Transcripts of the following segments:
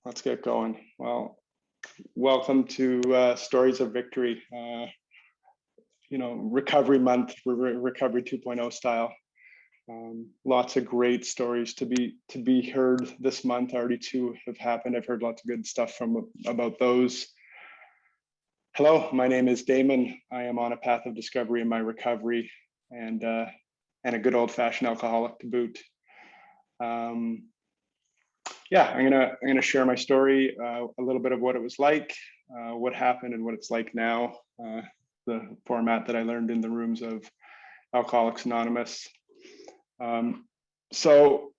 Let's get going. Well, welcome to Stories of Victory. Recovery month, recovery 2.0 style. Lots of great stories to be heard this month. Already two have happened. I've heard lots of good stuff about those. Hello, my name is Damon. I am on a path of discovery in my recovery, and a good old-fashioned alcoholic to boot. Yeah, I'm gonna share my story, a little bit of what it was like, what happened, and what it's like now. The format that I learned in the rooms of Alcoholics Anonymous. So,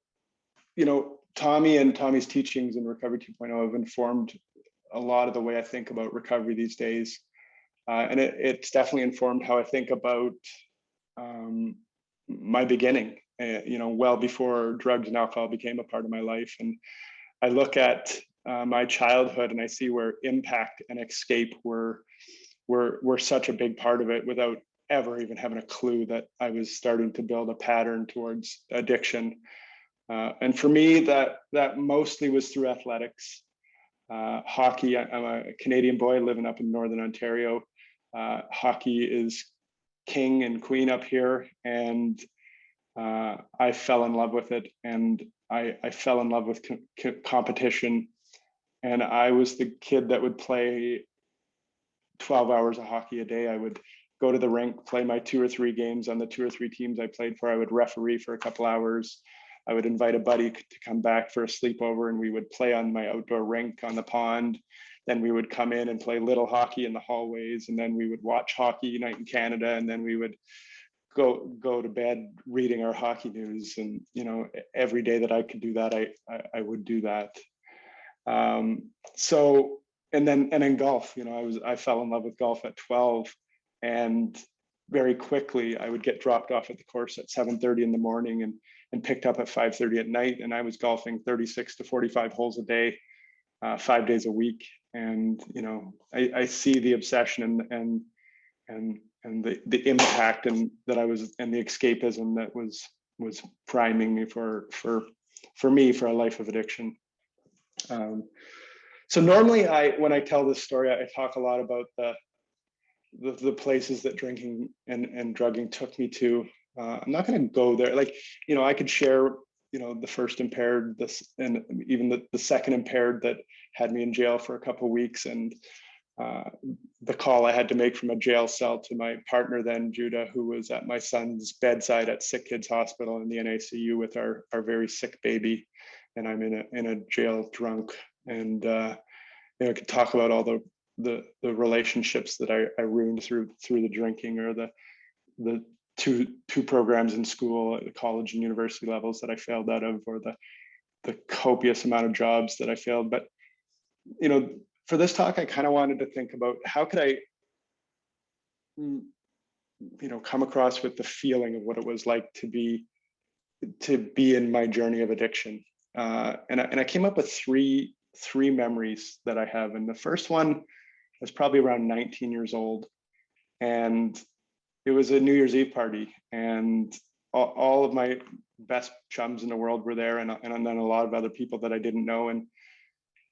Tommy and Tommy's teachings in Recovery 2.0 have informed a lot of the way I think about recovery these days, and it's definitely informed how I think about my beginning. Well before drugs and alcohol became a part of my life. And I look at my childhood and I see where impact and escape were such a big part of it, without ever even having a clue that I was starting to build a pattern towards addiction. And for me, that mostly was through athletics. Hockey, I'm a Canadian boy living up in Northern Ontario. Hockey is king and queen up here, and I fell in love with it, and I fell in love with competition. And I was the kid that would play 12 hours of hockey a day. I would go to the rink, play my 2 or 3 games on the 2 or 3 teams I played for. I would referee for a couple hours. I would invite a buddy to come back for a sleepover, and we would play on my outdoor rink on the pond. Then we would come in and play little hockey in the hallways, and then we would watch Hockey Night in Canada, and then we would go to bed reading our hockey news. And every day that I could do that, I would do that. So and then golf. I fell in love with golf at 12, and very quickly I would get dropped off at the course at 7:30 in the morning and picked up at 5:30 at night, and I was golfing 36 to 45 holes a day, 5 days a week. And I see the obsession and the impact and that I was, and the escapism that was priming me for a life of addiction. So normally when I tell this story, I talk a lot about the places that drinking and drugging took me to. I'm not going to go there. I could share, the first impaired, this, and even the second impaired that had me in jail for a couple of weeks, and the call I had to make from a jail cell to my partner then, Judah, who was at my son's bedside at Sick Kids Hospital in the NICU with our very sick baby, and I'm in a jail drunk. And I could talk about all the relationships that I ruined through the drinking, or the two programs in school at the college and university levels that I failed out of, or the copious amount of jobs that I failed. But for this talk, I kind of wanted to think about how could I come across with the feeling of what it was like to be in my journey of addiction. And I came up with three memories that I have. And the first one was probably around 19 years old, and it was a New Year's Eve party, and all of my best chums in the world were there, and then a lot of other people that I didn't know.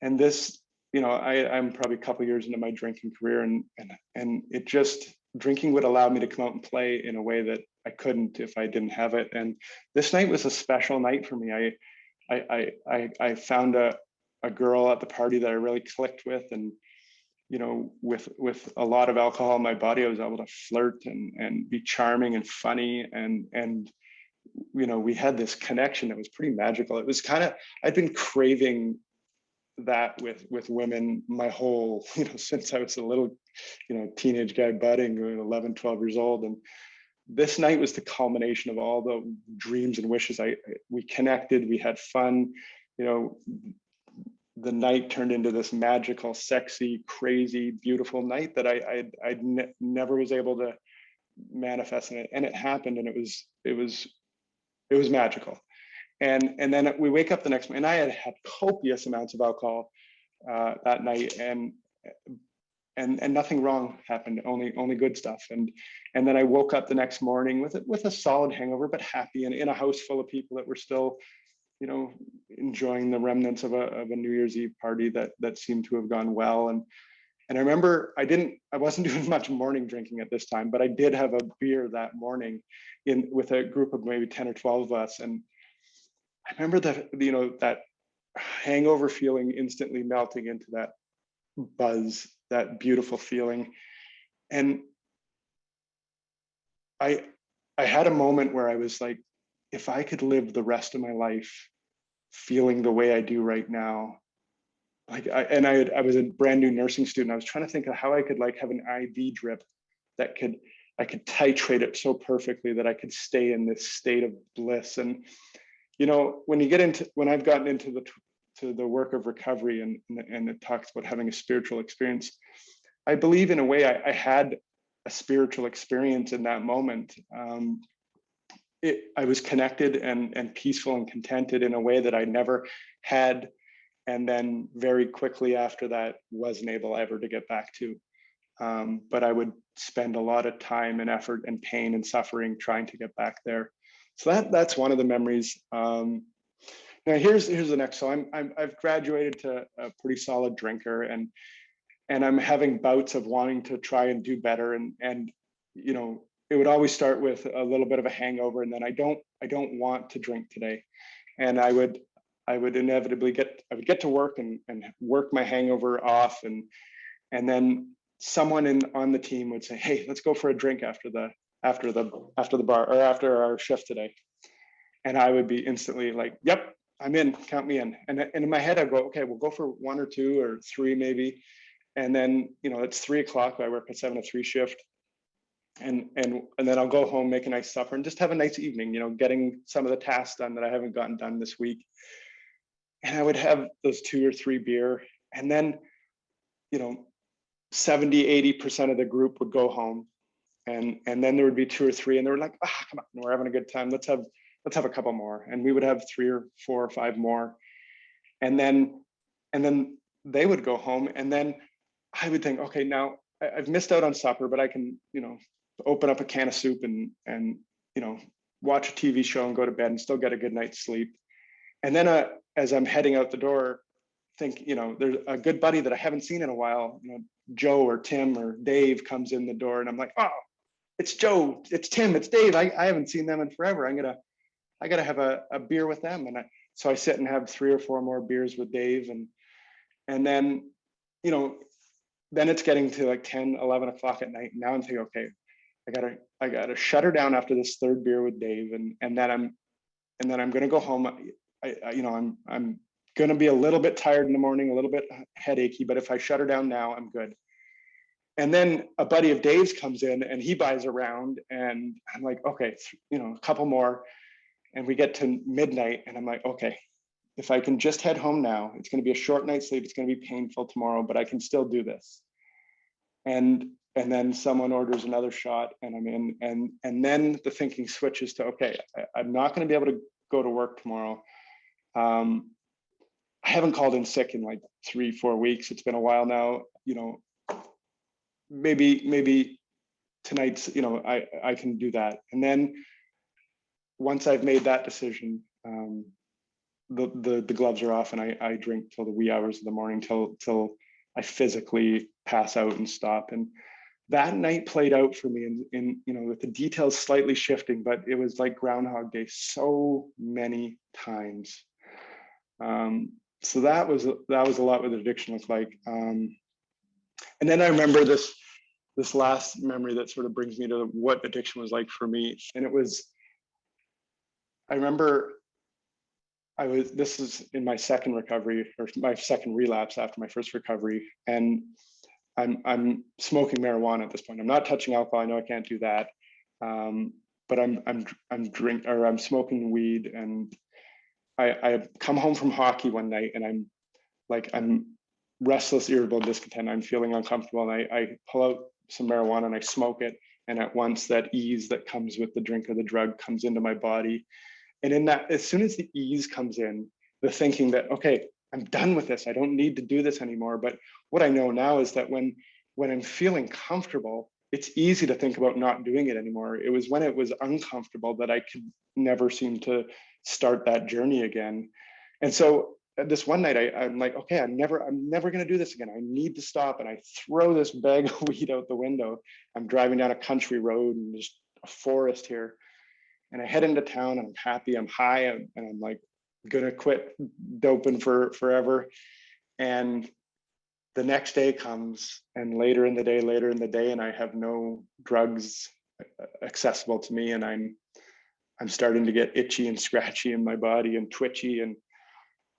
And this, I'm probably a couple of years into my drinking career, and it just, drinking would allow me to come out and play in a way that I couldn't if I didn't have it. And this night was a special night for me. I found a girl at the party that I really clicked with, and with a lot of alcohol in my body, I was able to flirt and be charming and funny, and we had this connection that was pretty magical. It was kind of, I'd been craving that with women my whole, since I was a little, teenage guy budding, 11, 12 years old. And this night was the culmination of all the dreams and wishes. We connected, we had fun, the night turned into this magical, sexy, crazy, beautiful night that I never was able to manifest in it. And it happened, and it was magical. And then we wake up the next morning, and I had copious amounts of alcohol that night, and nothing wrong happened, only good stuff. And then I woke up the next morning with a solid hangover, but happy, and in a house full of people that were still enjoying the remnants of a New Year's Eve party that seemed to have gone well. And I remember I wasn't doing much morning drinking at this time, but I did have a beer that morning with a group of maybe 10 or 12 of us. And I remember that hangover feeling instantly melting into that buzz, that beautiful feeling. And I had a moment where I was like, if I could live the rest of my life feeling the way I do right now, I was a brand new nursing student. I was trying to think of how I could have an IV drip that I could titrate it so perfectly that I could stay in this state of bliss. And when I've gotten into the work of recovery and it talks about having a spiritual experience, I believe in a way I had a spiritual experience in that moment. I was connected and peaceful and contented in a way that I never had. And then very quickly after that, wasn't able ever to get back to. But I would spend a lot of time and effort and pain and suffering trying to get back there. So that's one of the memories. Now here's the next. So I've graduated to a pretty solid drinker, and I'm having bouts of wanting to try and do better. And it would always start with a little bit of a hangover, and then I don't want to drink today. And I would inevitably get to work and work my hangover off, and then someone on the team would say, "Hey, let's go for a drink after the bar or after our shift today." And I would be instantly like, "Yep, I'm in. Count me in." And in my head, I'd go, "Okay, we'll go for 1 or 2 or 3 maybe." And then it's 3 o'clock. I work a 7 to 3 shift. And then I'll go home, make a nice supper, and just have a nice evening, getting some of the tasks done that I haven't gotten done this week. And I would have those 2 or 3 beer, and then 70-80% of the group would go home, and then there would be 2 or 3, and they were like, come on, we're having a good time, let's have a couple more. And we would have 3 or 4 or 5 more, and then they would go home. And then I would think, okay, now I've missed out on supper, but I can open up a can of soup and watch a TV show and go to bed and still get a good night's sleep. And then as I'm heading out the door, think, there's a good buddy that I haven't seen in a while, Joe or Tim or Dave comes in the door, and I'm like, oh, it's Joe, it's Tim, it's Dave. I haven't seen them in forever. I gotta have a beer with them. And so I sit and have 3 or 4 more beers with Dave. And then, then it's getting to like 10, 11 o'clock at night. Now I'm thinking, okay, I gotta shut her down after this 3rd beer with Dave. And then I'm gonna go home. I'm gonna be a little bit tired in the morning, a little bit headachy, but if I shut her down now, I'm good. And then a buddy of Dave's comes in and he buys a round, and I'm like, okay, a couple more. And we get to midnight, and I'm like, okay, if I can just head home now, it's going to be a short night's sleep. It's going to be painful tomorrow, but I can still do this. And then someone orders another shot, and I'm in. And then the thinking switches to, okay, I'm not going to be able to go to work tomorrow. I haven't called in sick in like 3-4 weeks. It's been a while now. Maybe tonight's, I can do that. And then once I've made that decision, the gloves are off, and I drink till the wee hours of the morning, till I physically pass out and stop. And that night played out for me in with the details slightly shifting, but it was like Groundhog Day so many times. So that was a lot what addiction looked like. And then I remember this last memory that sort of brings me to what addiction was like for me. And I remember this is in my second recovery, or my second relapse after my first recovery. And I'm smoking marijuana at this point. I'm not touching alcohol. I know I can't do that. But I'm smoking weed. And I come home from hockey one night, and I'm restless, irritable, discontent. I'm feeling uncomfortable, and I pull out some marijuana and I smoke it. And at once that ease that comes with the drink or the drug comes into my body. And in that, as soon as the ease comes in, the thinking that, okay, I'm done with this, I don't need to do this anymore. But what I know now is that when I'm feeling comfortable, it's easy to think about not doing it anymore. It was when it was uncomfortable that I could never seem to start that journey again. And so this one night, I'm like, okay, I'm never going to do this again. I need to stop. And I throw this bag of weed out the window. I'm driving down a country road and there's a forest here. And I head into town and I'm happy, I'm high, and I'm like, gonna quit doping forever. And the next day comes, and later in the day, and I have no drugs accessible to me. And I'm starting to get itchy and scratchy in my body and twitchy.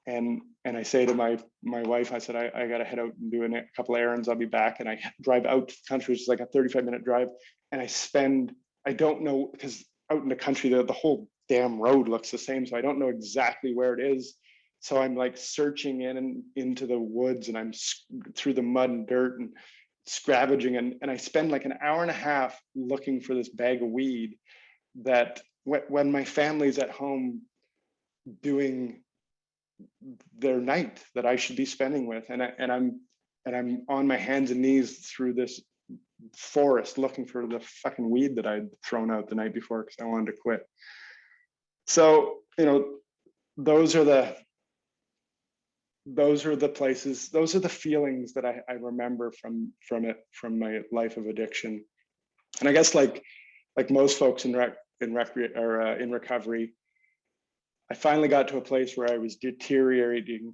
And I say to my wife, I said, I got to head out and do a couple of errands. I'll be back. And I drive out to the country, which is like a 35-minute drive. And I don't know, because out in the country, the whole damn road looks the same. So I don't know exactly where it is. So I'm like searching into the woods, and I'm through the mud and dirt and scavenging. And I spend like an hour and a half looking for this bag of weed that when my family's at home doing their night that I should be spending with. And I'm on my hands and knees through this forest looking for the fucking weed that I'd thrown out the night before because I wanted to quit. So, those are the places, those are the feelings that I remember from my life of addiction. And I guess like most folks in recovery, I finally got to a place where I was deteriorating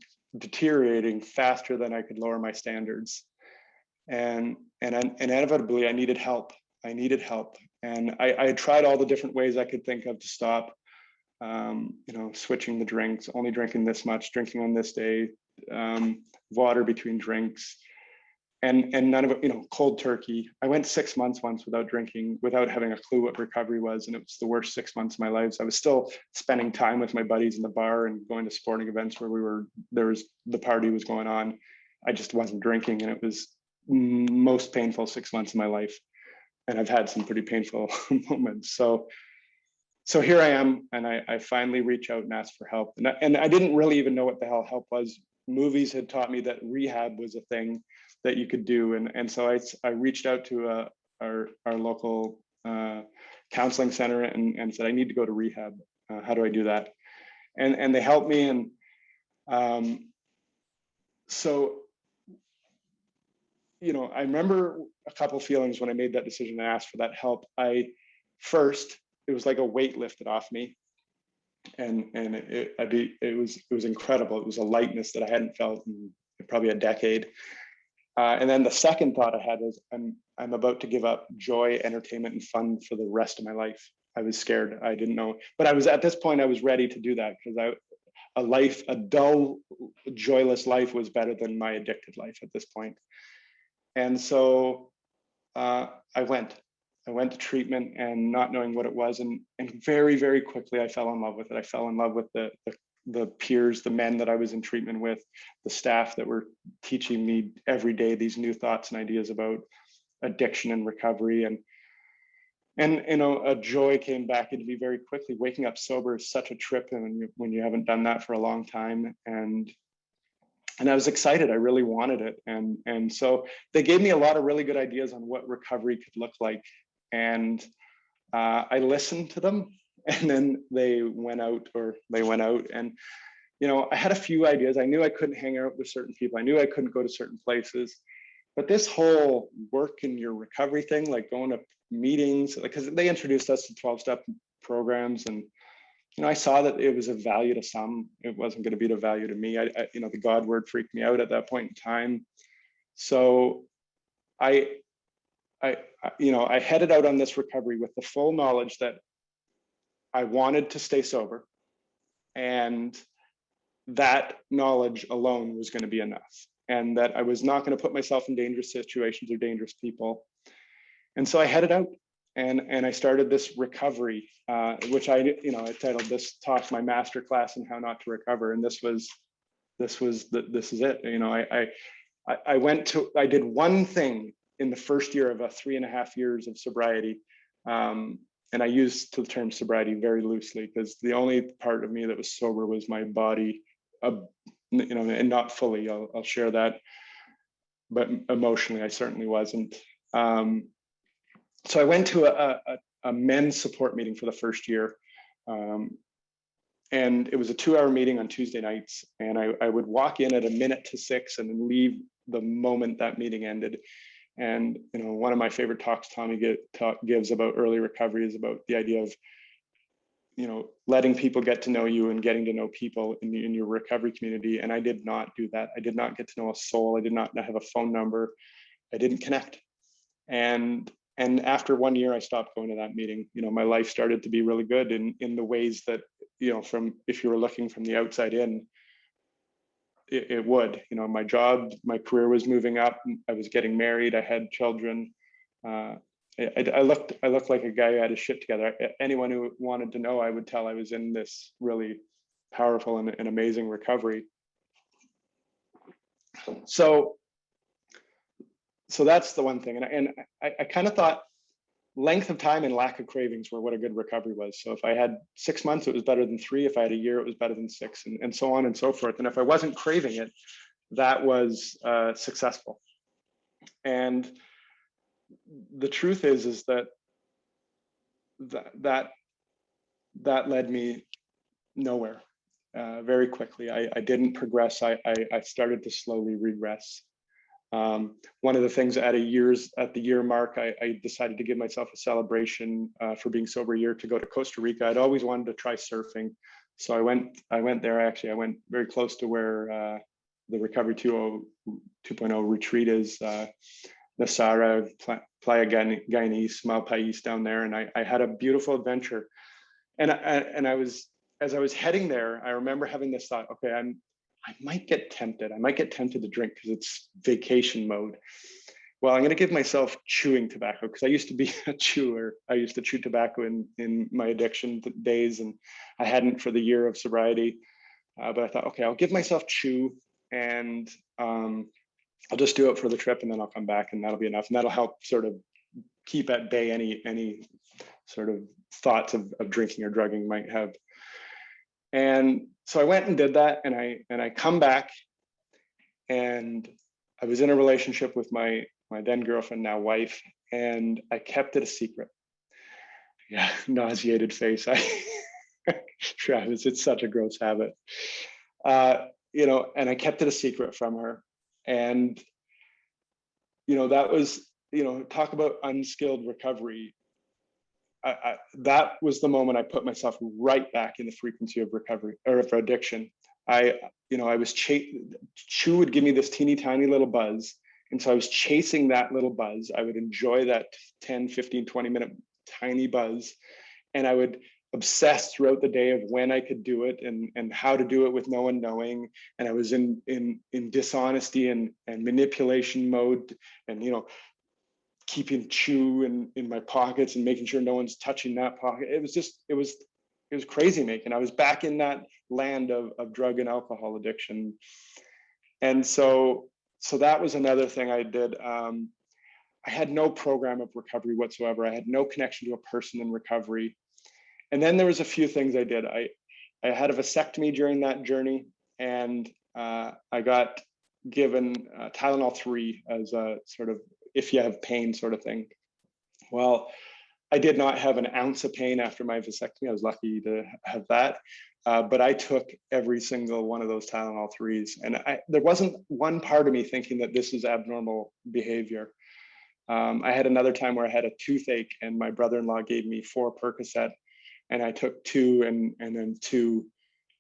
faster than I could lower my standards. And inevitably I needed help. And I tried all the different ways I could think of to stop. Switching the drinks, only drinking this much, drinking on this day, water between drinks, and none of it, cold turkey. I went 6 months once without drinking, without having a clue what recovery was. And it was the worst 6 months of my life. So I was still spending time with my buddies in the bar and going to sporting events where the party was going on. I just wasn't drinking, and it was most painful 6 months of my life. And I've had some pretty painful moments. So here I am, and I finally reach out and ask for help. And I didn't really even know what the hell help was. Movies had taught me that rehab was a thing that you could do. And so I reached out to our local counseling center and said, I need to go to rehab. How do I do that? And they helped me. And so, I remember a couple feelings when I made that decision and asked for that help. It was like a weight lifted off me, and it was incredible. It was a lightness that I hadn't felt in probably a decade. And then the second thought I had was, I'm about to give up joy, entertainment, and fun for the rest of my life. I was scared. I didn't know, but at this point I was ready to do that, because a dull, joyless life was better than my addicted life at this point. And so I went to treatment, and not knowing what it was, and very, very quickly I fell in love with it. I fell in love with the peers, the men that I was in treatment with, the staff that were teaching me every day these new thoughts and ideas about addiction and recovery. And a joy came back into me very quickly. Waking up sober is such a trip, and when you haven't done that for a long time. And I was excited. I really wanted it. And so they gave me a lot of really good ideas on what recovery could look like. And I listened to them, and then they went out. And, I had a few ideas. I knew I couldn't hang out with certain people. I knew I couldn't go to certain places. But this whole work in your recovery thing, like going to meetings, because they introduced us to 12-step programs, and I saw that it was of value to some. It wasn't going to be of value to me. The God word freaked me out at that point in time. So I headed out on this recovery with the full knowledge that I wanted to stay sober, and that knowledge alone was going to be enough, and that I was not going to put myself in dangerous situations or dangerous people. And so I headed out. And I started this recovery, which I titled this talk my master class in how not to recover. And this is it. I did one thing in the first year of 3.5 years of sobriety. And I used the term sobriety very loosely, because the only part of me that was sober was my body, and not fully, I'll share that. But emotionally, I certainly wasn't. So I went to a men's support meeting for the first year. And it was a 2-hour meeting on Tuesday nights. And I would walk in at a minute to 6 and then leave the moment that meeting ended. And, you know, one of my favorite talks Tommy gives about early recovery is about the idea of, you know, letting people get to know you and getting to know people in your recovery community. And I did not do that. I did not get to know a soul. I did not have a phone number. I didn't connect. And after 1 year, I stopped going to that meeting. You know, my life started to be really good in the ways that, you know, from, if you were looking from the outside in, it would. You know, my job, my career was moving up. I was getting married. I had children. I looked like a guy who had his shit together. Anyone who wanted to know, I would tell I was in this really powerful and amazing recovery. So that's the one thing. And I kind of thought length of time and lack of cravings were what a good recovery was. So if I had 6 months, it was better than 3. If I had a year, it was better than 6, and so on and so forth. And if I wasn't craving it, that was successful. And the truth is that led me nowhere very quickly. I didn't progress. I started to slowly regress. One of the things at the year mark, I decided to give myself a celebration for being sober a year, to go to Costa Rica. I'd always wanted to try surfing. So I went there. Actually, I went very close to where the Recovery 2.0 retreat is, Nasara, Playa Guainis, Malpais down there. And I had a beautiful adventure. And as I was heading there, I remember having this thought, okay, I might get tempted. I might get tempted to drink because it's vacation mode. Well, I'm going to give myself chewing tobacco, because I used to be a chewer. I used to chew tobacco in my addiction days, and I hadn't for the year of sobriety. But I thought, okay, I'll give myself chew, and I'll just do it for the trip, and then I'll come back, and that'll be enough. And that'll help sort of keep at bay any sort of thoughts of drinking or drugging might have. And so I went and did that, and I come back, and I was in a relationship with my then girlfriend, now wife, and I kept it a secret. Yeah, nauseated face. Travis, it's such a gross habit. You know, and I kept it a secret from her. And, you know, that was, you know, talk about unskilled recovery. That was the moment I put myself right back in the frequency of recovery, or of addiction. I was chew would give me this teeny tiny little buzz. And so I was chasing that little buzz. I would enjoy that 10, 15, 20 minute tiny buzz. And I would obsess throughout the day of when I could do it and how to do it with no one knowing. And I was in dishonesty and manipulation mode, and, you know, keeping chew in my pockets and making sure no one's touching that pocket. It was crazy making. I was back in that land of drug and alcohol addiction. And so that was another thing I did. I had no program of recovery whatsoever. I had no connection to a person in recovery. And then there was a few things I did. I had a vasectomy during that journey, and I got given Tylenol 3 as a sort of, if you have pain sort of thing. Well, I did not have an ounce of pain after my vasectomy. I was lucky to have that. But I took every single one of those Tylenol 3s. And there wasn't one part of me thinking that this is abnormal behavior. I had another time where I had a toothache, and my brother-in-law gave me 4 Percocet, and I took 2 and then 2,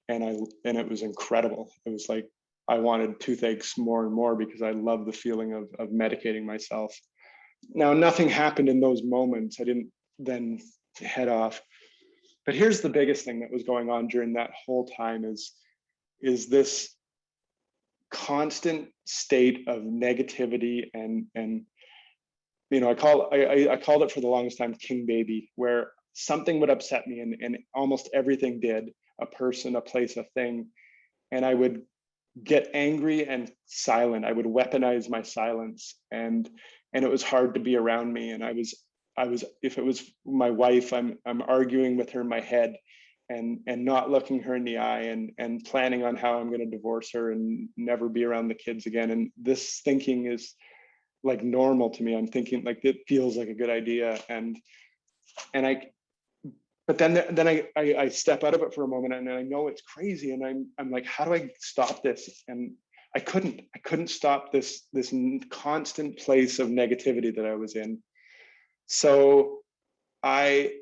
and it was incredible. It was like I wanted toothaches more and more, because I love the feeling of medicating myself. Now, nothing happened in those moments. I didn't then head off. But here's the biggest thing that was going on during that whole time is this constant state of negativity and you know, I called it for the longest time king baby, where something would upset me, and almost everything did, a person, a place, a thing, and I would get angry and silent. I would weaponize my silence, and it was hard to be around me. And I was if it was my wife, I'm arguing with her in my head, and not looking her in the eye, and planning on how I'm going to divorce her and never be around the kids again. And this thinking is like normal to me. I'm thinking like, it feels like a good idea, and but then I step out of it for a moment, and I know it's crazy, and I'm like, how do I stop this? And I couldn't stop this constant place of negativity that I was in. So I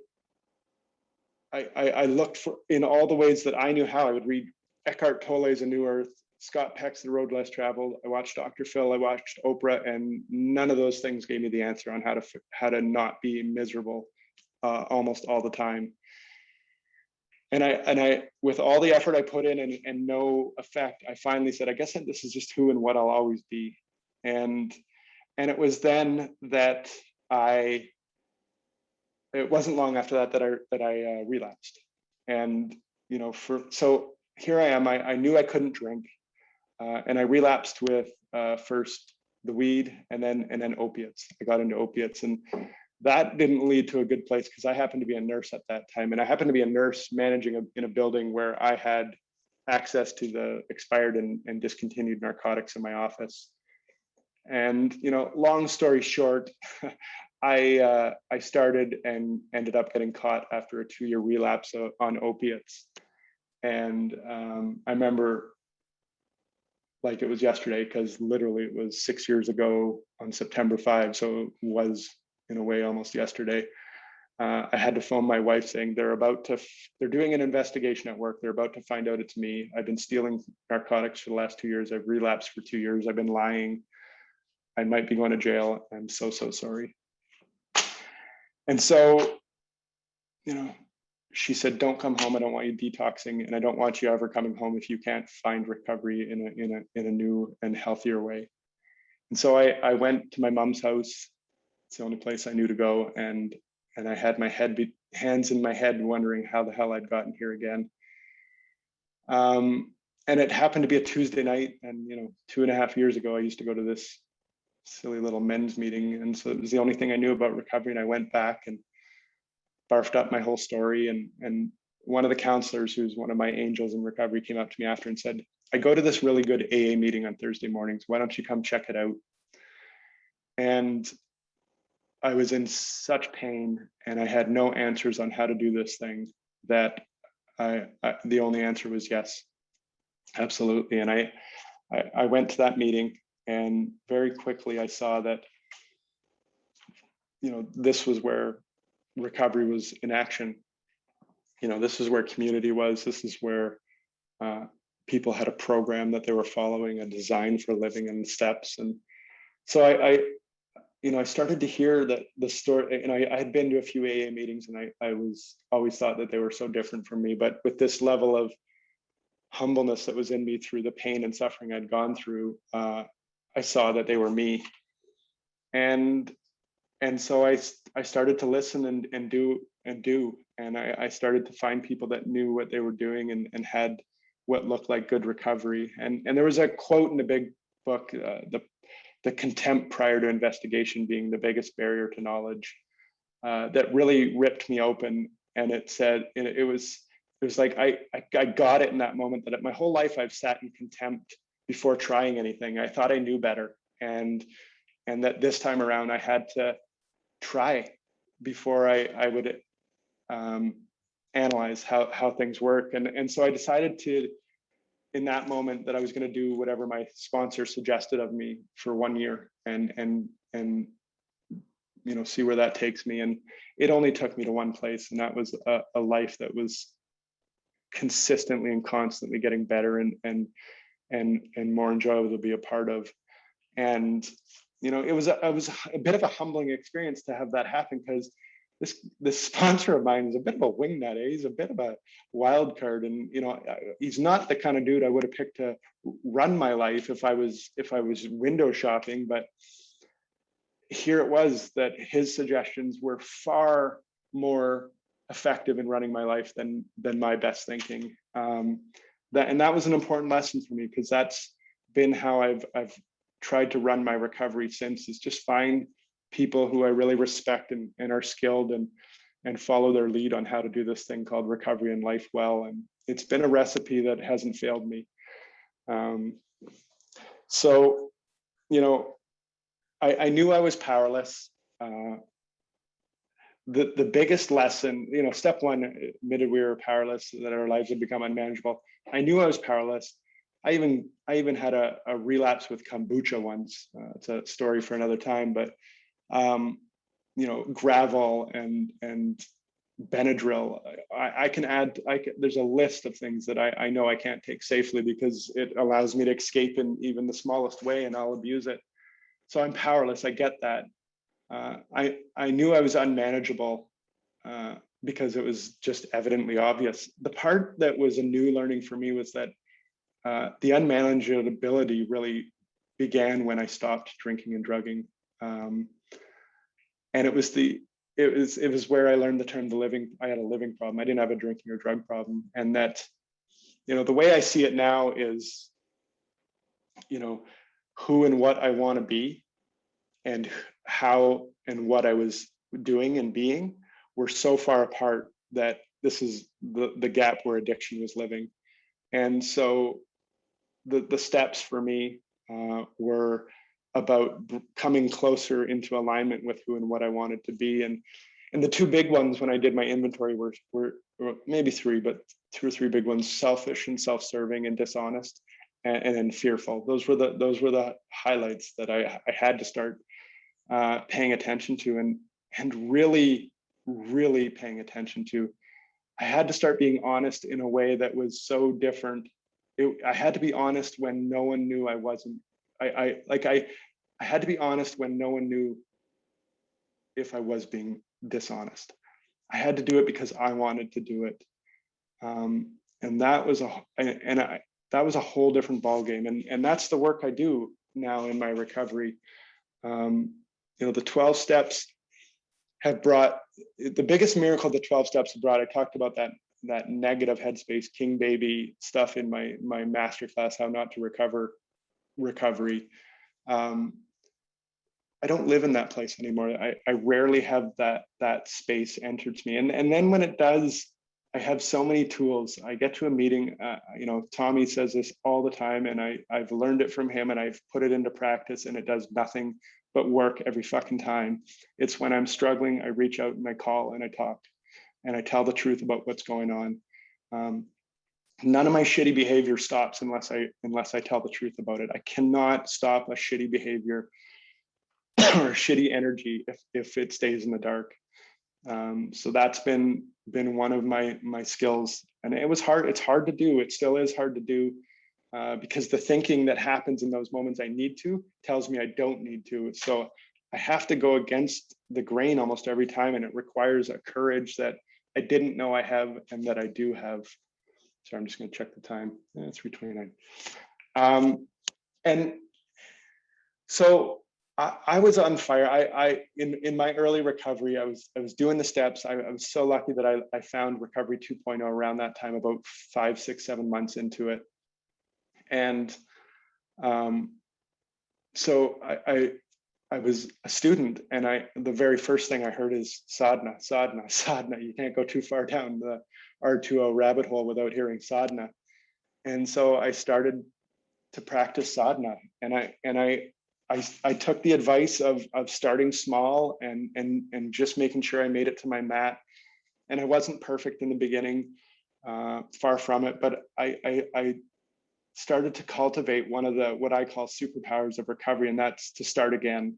looked for, in all the ways that I knew how. I would read Eckhart Tolle's A New Earth, Scott Peck's The Road Less Traveled. I watched Dr. Phil, I watched Oprah, and none of those things gave me the answer on how to not be miserable almost all the time. And I, with all the effort I put in and no effect, I finally said, I guess this is just who and what I'll always be. And it was then that it wasn't long after that I relapsed. And, you know, so here I am, I knew I couldn't drink, and I relapsed with first the weed and then opiates. I got into opiates, and that didn't lead to a good place because I happened to be a nurse at that time. And I happened to be a nurse managing in a building where I had access to the expired and discontinued narcotics in my office. And, you know, long story short, I started and ended up getting caught after a 2-year relapse on opiates. And I remember like it was yesterday, because literally it was 6 years ago on September 5. So it was in a way almost yesterday. I had to phone my wife saying they're doing an investigation at work. They're about to find out it's me. I've been stealing narcotics for the last 2 years. I've relapsed for 2 years. I've been lying. I might be going to jail. I'm so sorry. And so, you know, she said, don't come home. I don't want you detoxing, and I don't want you ever coming home if you can't find recovery in a new and healthier way. And so I went to my mom's house. It's the only place I knew to go. And I had my hands in my head, wondering how the hell I'd gotten here again. And it happened to be a Tuesday night. And, you know, 2.5 years ago, I used to go to this silly little men's meeting. And so it was the only thing I knew about recovery. And I went back and barfed up my whole story. And one of the counselors, who's one of my angels in recovery, came up to me after and said, I go to this really good AA meeting on Thursday mornings. Why don't you come check it out? And I was in such pain, and I had no answers on how to do this thing, that the only answer was yes, absolutely. And I went to that meeting, and very quickly I saw that, you know, this was where recovery was in action. You know, this is where community was. This is where people had a program that they were following, a design for living, and steps. And so I started to hear that the story, and I had been to a few AA meetings, and I was always thought that they were so different from me, but with this level of humbleness that was in me through the pain and suffering I'd gone through, I saw that they were me. And so I started to listen and do, and I started to find people that knew what they were doing and had what looked like good recovery. And there was a quote in the big book, the contempt prior to investigation being the biggest barrier to knowledge, that really ripped me open. And it said, it was like I got it in that moment, that my whole life I've sat in contempt before trying anything. I thought I knew better, and that this time around I had to try before I would analyze how things work. And so I decided to, in that moment, that I was going to do whatever my sponsor suggested of me for 1 year, and you know, see where that takes me. And it only took me to one place, and that was a life that was consistently and constantly getting better and more enjoyable to be a part of. And you know, it was a bit of a humbling experience to have that happen, because this sponsor of mine is a bit of a wingnut. He's a bit of a wild card, and you know, he's not the kind of dude I would have picked to run my life if I was window shopping. But here it was that his suggestions were far more effective in running my life than my best thinking. That was an important lesson for me, because that's been how I've tried to run my recovery since, is just find people who I really respect and are skilled, and follow their lead on how to do this thing called recovery and life well. And it's been a recipe that hasn't failed me. So, you know, I knew I was powerless. the biggest lesson, step one, admitted we were powerless, that our lives had become unmanageable. I knew I was powerless. I even had a relapse with kombucha once. It's a story for another time, but gravel and Benadryl. I can add. There's a list of things that I know I can't take safely because it allows me to escape in even the smallest way, and I'll abuse it. So I'm powerless. I get that. I knew I was unmanageable because it was just evidently obvious. The part that was a new learning for me was that the unmanageability really began when I stopped drinking and drugging, and it was where I learned the term I had a living problem. I didn't have a drinking or drug problem, and that the way I see it now is who and what I want to be, and how and what I was doing and being were so far apart that this is the gap where addiction was living. And so the steps for me were about coming closer into alignment with who and what I wanted to be. And the two big ones when I did my inventory were maybe three, but two or three big ones: selfish and self-serving and dishonest, and then fearful. Those were the highlights that I had to start paying attention to, and really paying attention to. I had to start being honest in a way that was so different. I had to be honest when no one knew I wasn't. I had to be honest when no one knew if I was being dishonest. I had to do it because I wanted to do it, and that was a whole different ballgame. And that's the work I do now in my recovery. The 12 steps have brought the biggest miracle. The 12 steps have brought. I talked about that negative headspace king baby stuff in my masterclass, How Not to Recovery. I don't live in that place anymore. I rarely have that space entered to me, and then when it does, I have so many tools. I get to a meeting. Tommy says this all the time, and I've learned it from him, and I've put it into practice, and it does nothing but work every fucking time. It's when I'm struggling, I reach out and I call and I talk, and I tell the truth about what's going on. None of my shitty behavior stops unless I tell the truth about it. I cannot stop a shitty behavior or shitty energy if it stays in the dark. So that's been one of my skills, and it was hard. It's hard to do. It still is hard to do because the thinking that happens in those moments I need to tells me I don't need to. So I have to go against the grain almost every time, and it requires a courage that I didn't know I have and that I do have. So I'm just going to check the time. It's 3:29. And so I was on fire. In my early recovery, I was doing the steps. I was so lucky that I found Recovery 2.0 around that time, about 5, 6, 7 months into it. And so I was a student, and the very first thing I heard is sadhana, sadhana, sadhana. You can't go too far down the R2O rabbit hole without hearing sadhana. And so I started to practice sadhana, and I took the advice of starting small and just making sure I made it to my mat. And I wasn't perfect in the beginning, far from it, but I started to cultivate one of what I call superpowers of recovery, and that's to start again.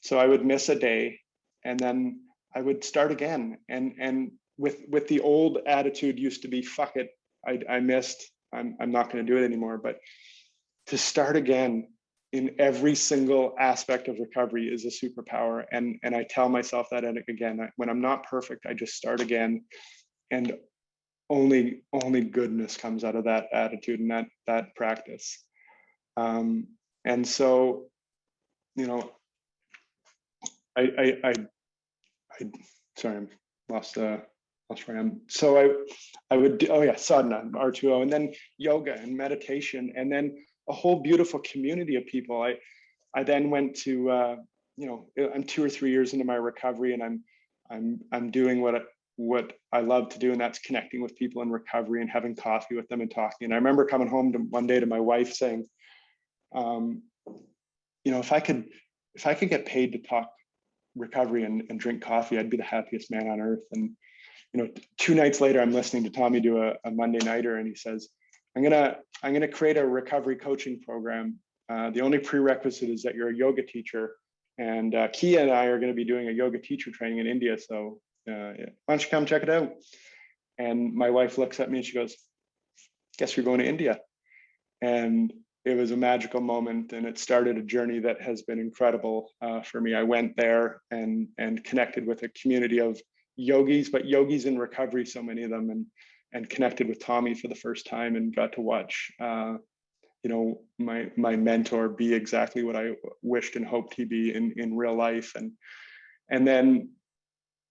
So I would miss a day, and then I would start again. And with the old attitude used to be, fuck it, I missed, I'm not going to do it anymore. But to start again in every single aspect of recovery is a superpower. And I tell myself that, and again, when I'm not perfect, I just start again. And only goodness comes out of that attitude and that practice. And so, I sorry, I'm lost where I am. So I would do, sadhana, R2O, and then yoga and meditation, and then a whole beautiful community of people. I then went to I'm 2 or 3 years into my recovery, and I'm doing what I love to do, and that's connecting with people in recovery and having coffee with them and talking. And I remember coming home one day to my wife saying, if I could get paid to talk recovery and drink coffee, I'd be the happiest man on earth. And, you know, 2 nights later, I'm listening to Tommy do a Monday nighter, and he says, I'm gonna create a recovery coaching program. The only prerequisite is that you're a yoga teacher, and Kia and I are going to be doing a yoga teacher training in India. So why don't you come check it out? And my wife looks at me and she goes, guess you're going to India. And it was a magical moment, and it started a journey that has been incredible for me. I went there and connected with a community of yogis, but yogis in recovery, so many of them, and connected with Tommy for the first time, and got to watch you know, my mentor be exactly what I wished and hoped he'd be in real life. And then,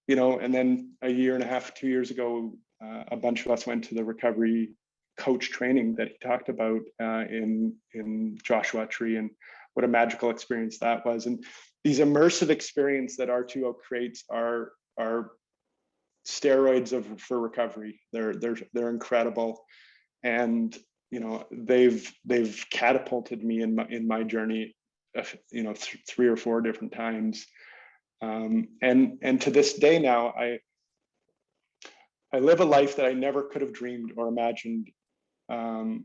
you know, and then a year and a half, 2 years ago, a bunch of us went to the recovery coach training that he talked about in Joshua Tree, and what a magical experience that was. And these immersive experience that R2O creates are steroids for recovery. They're incredible, and you know, they've catapulted me in my journey, you know, 3 or 4 different times, and to this day now, I live a life that I never could have dreamed or imagined. I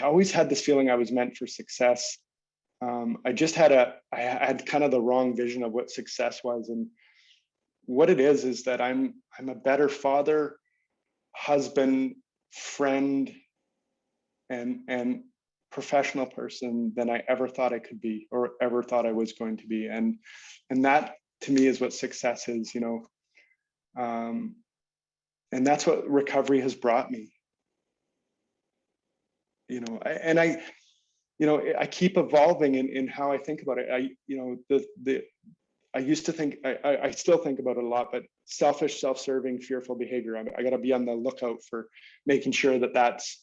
always had this feeling I was meant for success. I had kind of the wrong vision of what success was, and what it is that I'm a better father, husband, friend, and professional person than I ever thought I could be, or ever thought I was going to be. And that to me is what success is, you know. And that's what recovery has brought me. You know, I keep evolving in how I think about it. I used to think, I still think about it a lot, but selfish, self-serving, fearful behavior. I got to be on the lookout for making sure that that's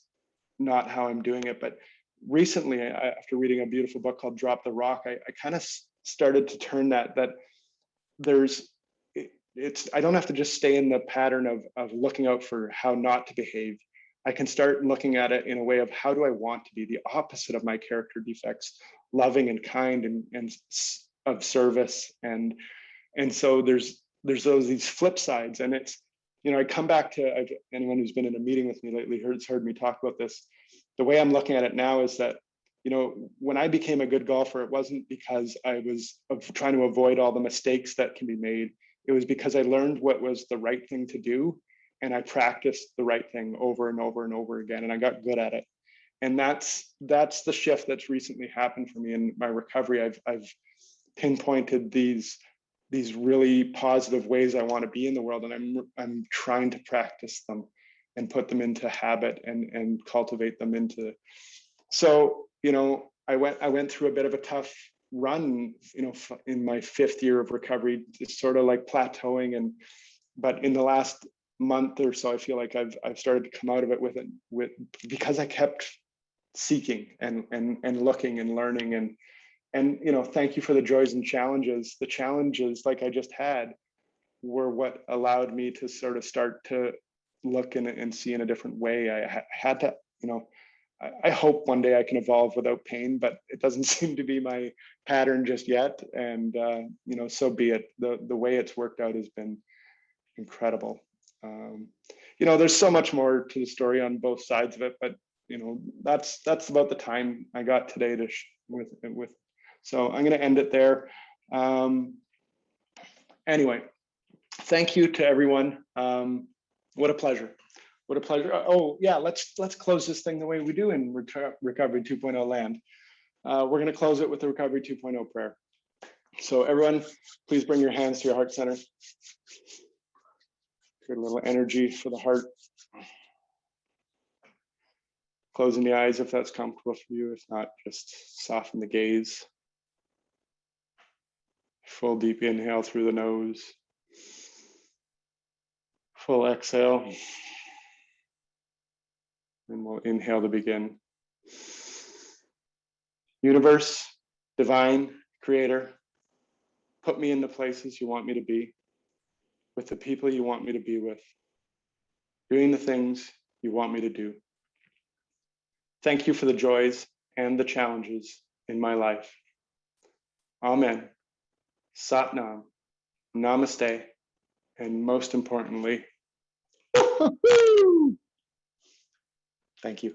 not how I'm doing it. But recently, after reading a beautiful book called Drop the Rock, I kind of started to turn that I don't have to just stay in the pattern of looking out for how not to behave. I can start looking at it in a way of how do I want to be, the opposite of my character defects, loving and kind and of service. And so there's these flip sides, and it's, you know, I come back to anyone who's been in a meeting with me lately has heard me talk about this. The way I'm looking at it now is that, you know, when I became a good golfer, it wasn't because I was trying to avoid all the mistakes that can be made. It was because I learned what was the right thing to do, and I practiced the right thing over and over and over again, and I got good at it. And that's the shift that's recently happened for me in my recovery. I've pinpointed these really positive ways I want to be in the world, and I'm trying to practice them and put them into habit and cultivate them into. So, you know, I went through a bit of a tough run, you know, in my 5th year of recovery, just sort of like plateauing, but in the last month or so, I feel like I've started to come out of it with because I kept seeking and looking and learning, and you know, thank you for the joys and challenges. The challenges, like I just had, were what allowed me to sort of start to look and see in a different way. I had to, you know, I hope one day I can evolve without pain, but it doesn't seem to be my pattern just yet. And you know, so be it. The way it's worked out has been incredible. You know, there's so much more to the story on both sides of it, but you know, that's about the time I got today to with. So I'm going to end it there. Anyway, thank you to everyone. What a pleasure. What a pleasure. Oh yeah, let's close this thing the way we do in Recovery 2.0 land. We're going to close it with the Recovery 2.0 prayer. So everyone, please bring your hands to your heart center. Good little energy for the heart. Closing the eyes if that's comfortable for you. If not, just soften the gaze. Full deep inhale through the nose. Full exhale. And we'll inhale to begin. Universe, divine, creator, put me in the places you want me to be, with the people you want me to be with, doing the things you want me to do. Thank you for the joys and the challenges in my life. Amen. Sat Nam, Namaste, and most importantly, thank you.